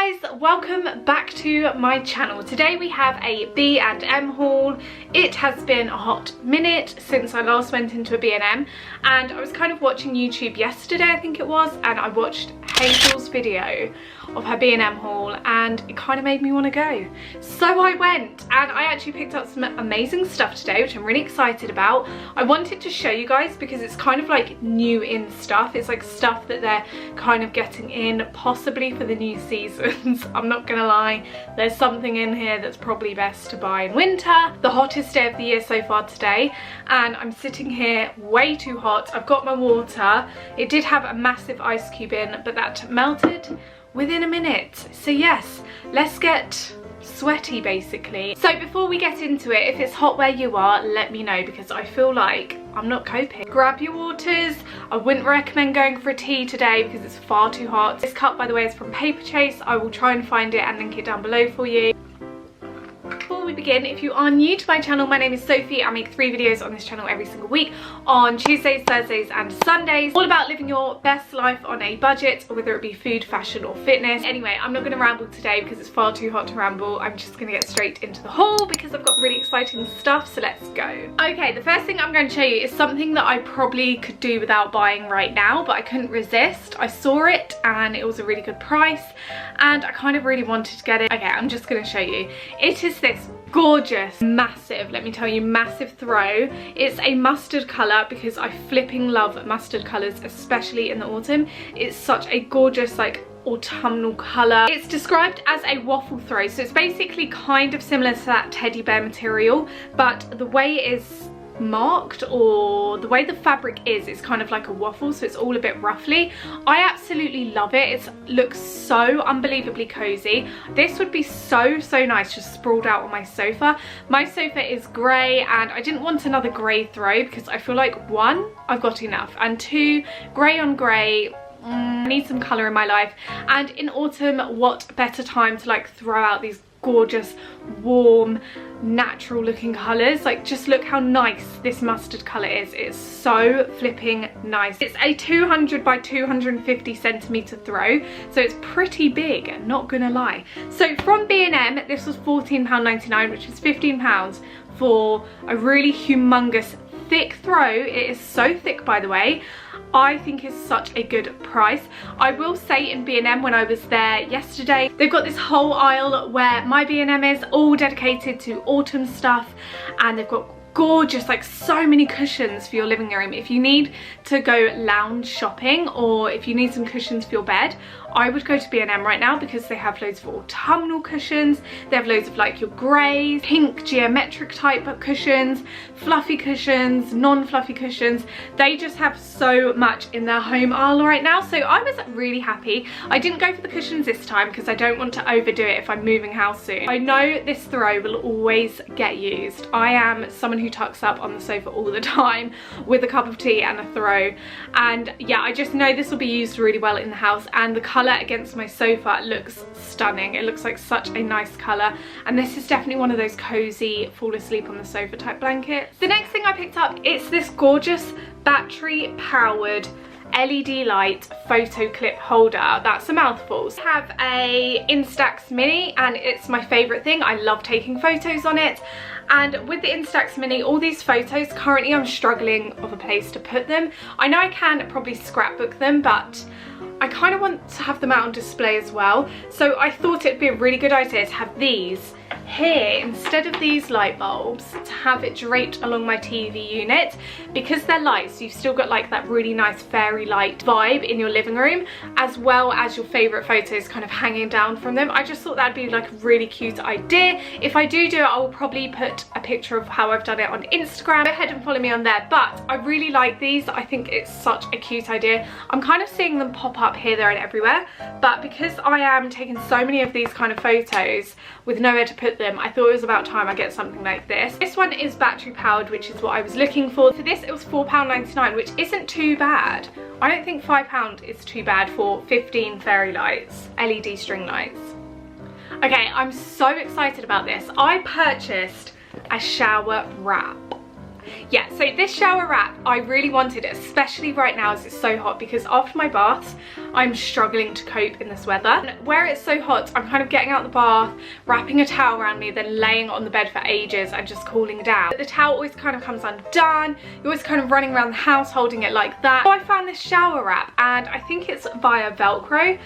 Hi guys, welcome back to my channel. Today we have a B&M haul. It has been a hot minute since I last went into a B&M, and I was kind of watching YouTube yesterday, I think it was, and I watched Hazel's video of her B&M haul and it kind of made me want to go. So I went and I actually picked up some amazing stuff today, which I'm really excited about. I wanted to show you guys because it's kind of like new in stuff. It's like stuff that they're kind of getting in possibly for the new seasons. I'm not gonna lie, there's something in here that's probably best to buy in winter. The hottest day of the year so far today, and I'm sitting here way too hot. I've got my water. It did have a massive ice cube in, but that melted within a minute. So yes, let's get sweaty basically. So before we get into it, if it's hot where you are, let me know because I feel like I'm not coping. Grab your waters. I wouldn't recommend going for a tea today because it's far too hot. This cup, by the way, is from Paperchase. I will try and find it and link it down below for you. Before we begin, if you are new to my channel, my name is Sophie. I make 3 videos on this channel every single week on Tuesdays, Thursdays and Sundays, all about living your best life on a budget, whether it be food, fashion or fitness. Anyway, I'm not going to ramble today because it's far too hot to ramble. I'm just going to get straight into the haul because I've got really exciting stuff, so let's go. Okay, the first thing I'm going to show you is something that I probably could do without buying right now, but I couldn't resist. I saw it and it was a really good price and I kind of really wanted to get it. Okay, I'm just going to show you. It is this gorgeous, massive, let me tell you, massive throw. It's a mustard colour because I flipping love mustard colours, especially in the autumn. It's such a gorgeous, like, autumnal colour. It's described as a waffle throw, so it's basically kind of similar to that teddy bear material, but the way it is marked, or the way the fabric is, it's kind of like a waffle, so it's all a bit ruffly. I absolutely love it. It looks so unbelievably cozy. This would be so nice just sprawled out on my sofa. My sofa is grey and I didn't want another grey throw because I feel like 1, I've got enough, and 2, grey on grey, I need some colour in my life. And in autumn, what better time to like throw out these gorgeous, warm, natural looking colours. Like, just look how nice this mustard colour is. It's so flipping nice. It's a 200 by 250 centimetre throw, so it's pretty big, not gonna lie. So from B&M, this was £14.99, which is £15 for a really humongous thick throw. It is so thick, by the way. I think it's such a good price. I will say in B&M, when I was there yesterday, they've got this whole aisle where my B&M is all dedicated to autumn stuff, and they've got gorgeous, like, so many cushions for your living room. If you need to go lounge shopping or if you need some cushions for your bed, I would go to B&M right now because they have loads of autumnal cushions. They have loads of like your greys, pink geometric type of cushions, fluffy cushions, non-fluffy cushions. They just have so much in their home aisle right now, so I was really happy. I didn't go for the cushions this time because I don't want to overdo it if I'm moving house soon. I know this throw will always get used. I am someone who tucks up on the sofa all the time with a cup of tea and a throw, and yeah, I just know this will be used really well in the house, and the colour against my sofa looks stunning. It looks like such a nice colour, and this is definitely one of those cozy fall asleep on the sofa type blankets. The next thing I picked up, it's this gorgeous battery powered LED light photo clip holder. That's a mouthful. I have a Instax Mini and it's my favourite thing. I love taking photos on it, and with the Instax Mini, all these photos, currently I'm struggling of a place to put them. I know I can probably scrapbook them, but I kind of want to have them out on display as well, so I thought it'd be a really good idea to have these here instead of these light bulbs, to have it draped along my TV unit. Because they're lights, you've still got like that really nice fairy light vibe in your living room, as well as your favourite photos kind of hanging down from them. I just thought that'd be like a really cute idea. If I do it, I will probably put a picture of how I've done it on Instagram. Go ahead and follow me on there, but I really like these. I think it's such a cute idea. I'm kind of seeing them pop up here, there and everywhere, but because I am taking so many of these kind of photos with nowhere to put them, I thought it was about time I get something like this. This one is battery powered, which is what I was looking for. For this, it was £4.99, which isn't too bad. I don't think £5 is too bad for 15 fairy lights, LED string lights. Okay, I'm so excited about this. I purchased a shower wrap. Yeah, so this shower wrap, I really wanted it, especially right now as it's so hot, because after my baths, I'm struggling to cope in this weather. And where it's so hot, I'm kind of getting out the bath, wrapping a towel around me, then laying on the bed for ages and just cooling down. But the towel always kind of comes undone. You're always kind of running around the house holding it like that. So I found this shower wrap, and I think it's via Velcro.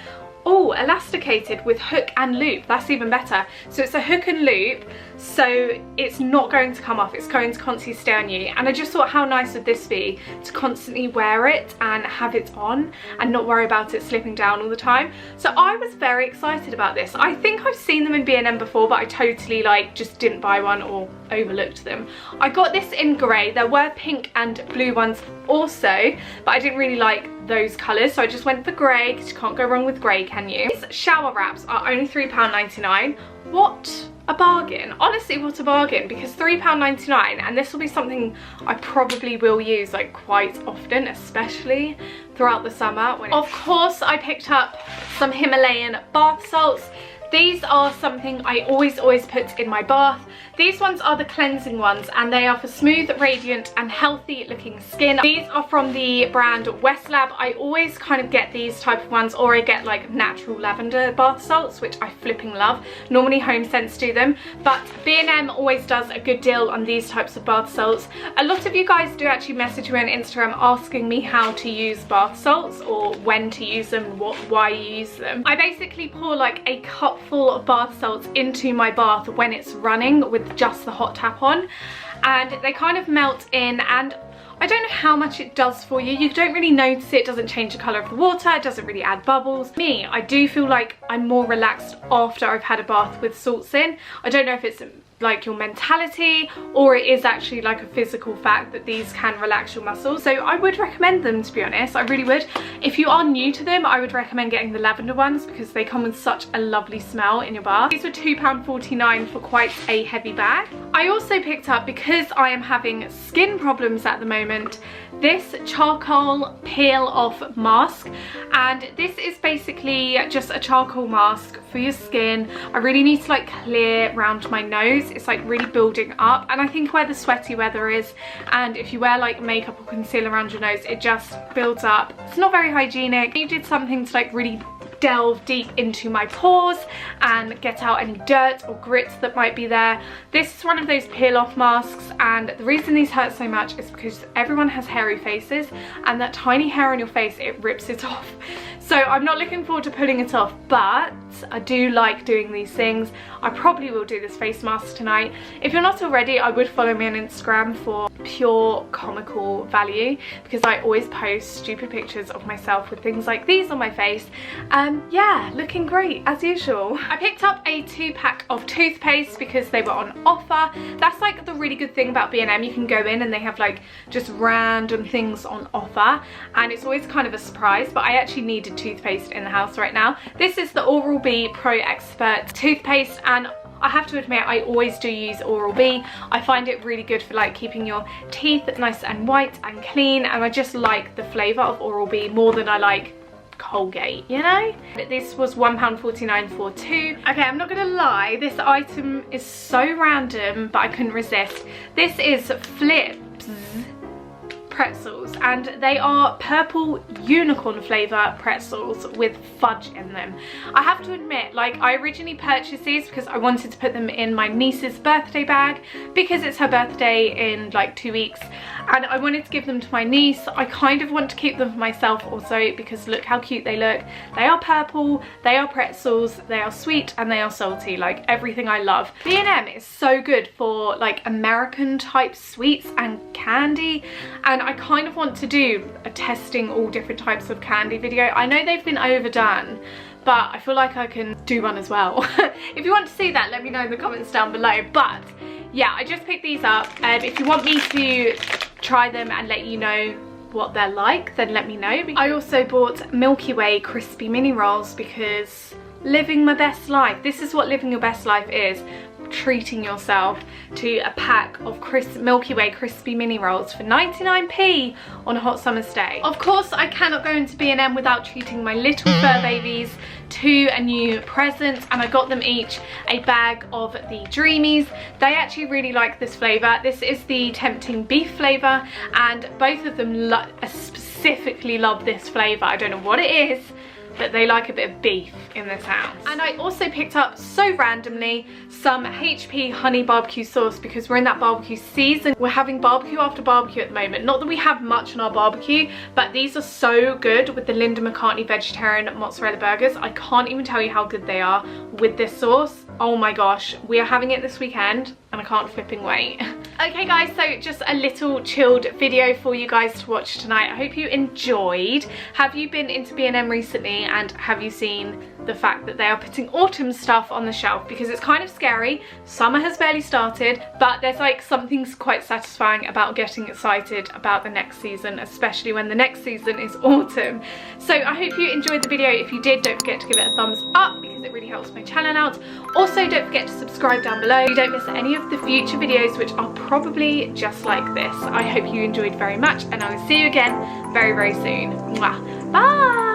Oh, elasticated with hook and loop. That's even better. So it's a hook and loop, so it's not going to come off. It's going to constantly stay on you. And I just thought, how nice would this be to constantly wear it and have it on and not worry about it slipping down all the time. So I was very excited about this. I think I've seen them in B&M before, but I totally like just didn't buy one or overlooked them. I got this in grey. There were pink and blue ones also, but I didn't really like those colours, so I just went for grey, because you can't go wrong with grey, can you? These shower wraps are only £3.99. What a bargain. Honestly, what a bargain, because £3.99, and this will be something I probably will use like quite often, especially throughout the summer. Of course, I picked up some Himalayan bath salts. These are something I always put in my bath. These ones are the cleansing ones, and they are for smooth, radiant and healthy looking skin. These are from the brand Westlab. I always kind of get these type of ones, or I get like natural lavender bath salts, which I flipping love. Normally Home Sense do them, but B&M always does a good deal on these types of bath salts. A lot of you guys do actually message me on Instagram asking me how to use bath salts, or when to use them, why you use them. I basically pour like a cup full of bath salts into my bath when it's running with just the hot tap on, and they kind of melt in, and I don't know how much it does for you. You don't really notice it. It doesn't change the colour of the water. It doesn't really add bubbles. Me, I do feel like I'm more relaxed after I've had a bath with salts in. I don't know if it's like your mentality, or it is actually like a physical fact that these can relax your muscles. So I would recommend them, to be honest. I really would. If you are new to them, I would recommend getting the lavender ones, because they come with such a lovely smell in your bath. These were £2.49 for quite a heavy bag. I also picked up, because I am having skin problems at the moment, this charcoal peel off mask, and this is basically just a charcoal mask for your skin. I really need to like clear around my nose. It's like really building up, and I think where the sweaty weather is, and if you wear like makeup or concealer around your nose, it just builds up. It's not very hygienic. I needed something to like really delve deep into my pores and get out any dirt or grit that might be there. This is one of those peel off masks, and the reason these hurt so much is because everyone has hairy faces, and that tiny hair on your face, it rips it off. So I'm not looking forward to pulling it off, but I do like doing these things. I probably will do this face mask tonight. If you're not already, I would follow me on Instagram for pure comical value, because I always post stupid pictures of myself with things like these on my face. Yeah, looking great as usual. I picked up a 2-pack of toothpaste because they were on offer. That's like the really good thing about B&M. You can go in and they have like just random things on offer, and it's always kind of a surprise, but I actually needed toothpaste in the house right now. This is the Oral-B Pro Expert toothpaste, and I have to admit, I always do use Oral-B. I find it really good for like keeping your teeth nice and white and clean, and I just like the flavour of Oral-B more than I like Colgate, you know? This was £1.49 for 2. Okay, I'm not gonna lie, this item is so random, but I couldn't resist. This is Flips pretzels, and they are purple unicorn flavour pretzels with fudge in them. I have to admit, like, I originally purchased these because I wanted to put them in my niece's birthday bag, because it's her birthday in like 2 weeks, and I wanted to give them to my niece. I kind of want to keep them for myself also, because look how cute they look. They are purple, they are pretzels, they are sweet, and they are salty, like everything I love. B&M is so good for like American type sweets and candy, and I kind of want to do a testing all different types of candy video. I know they've been overdone, but I feel like I can do one as well. If you want to see that, let me know in the comments down below. But yeah, I just picked these up. If you want me to try them and let you know what they're like, then let me know. I also bought Milky Way crispy mini rolls, because living my best life. This is what living your best life is. treating yourself to a pack of Milky Way crispy mini rolls for 99p on a hot summer's day. Of course, I cannot go into B&M without treating my little fur babies to a new present, and I got them each a bag of the Dreamies. They actually really like this flavour. This is the Tempting Beef flavour, and both of them specifically love this flavour. I don't know what it is, but they like a bit of beef in this house. And I also picked up, so randomly, some HP honey barbecue sauce because we're in that barbecue season. We're having barbecue after barbecue at the moment. Not that we have much on our barbecue, but these are so good with the Linda McCartney vegetarian mozzarella burgers. I can't even tell you how good they are with this sauce. Oh my gosh, we are having it this weekend and I can't flipping wait. Okay guys, so just a little chilled video for you guys to watch tonight. I hope you enjoyed. Have you been into B&M recently, and have you seen the fact that they are putting autumn stuff on the shelf? Because it's kind of scary. Summer has barely started, but there's like something quite satisfying about getting excited about the next season, especially when the next season is autumn. So I hope you enjoyed the video. If you did, don't forget to give it a thumbs up because it really helps my channel out. Also, don't forget to subscribe down below so you don't miss any of the future videos, which are probably just like this. I hope you enjoyed very much, and I will see you again very, very soon. Mwah. Bye!